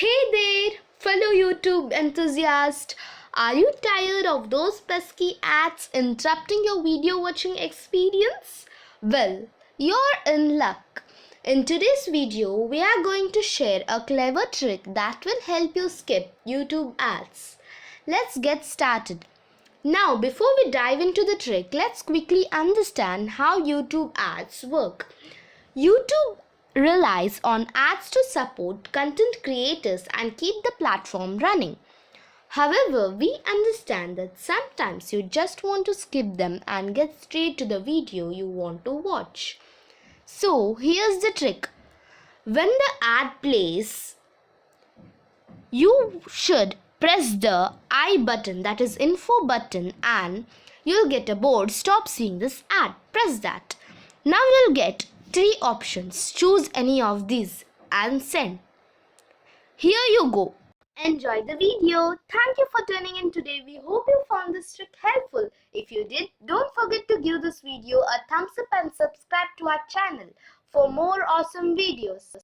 Hey there, fellow YouTube enthusiast. Are you tired of those pesky ads interrupting your video watching experience? Well, you're in luck. In today's video, we are going to share a clever trick that will help you skip YouTube ads. Let's get started. Now, before we dive into the trick, let's quickly understand how YouTube ads work. YouTube relies on ads to support content creators and keep the platform running. However, we understand that sometimes you just want to skip them and get straight to the video you want to watch. So, here's the trick. When the ad plays, you should press the I button, that is info button, and you'll get a board. Stop seeing this ad. Press that. Now you'll get three options. Choose any of these and send. Here you go. Enjoy the video. Thank you for tuning in today. We hope you found this trick helpful. If you did, don't forget to give this video a thumbs up and subscribe to our channel for more awesome videos.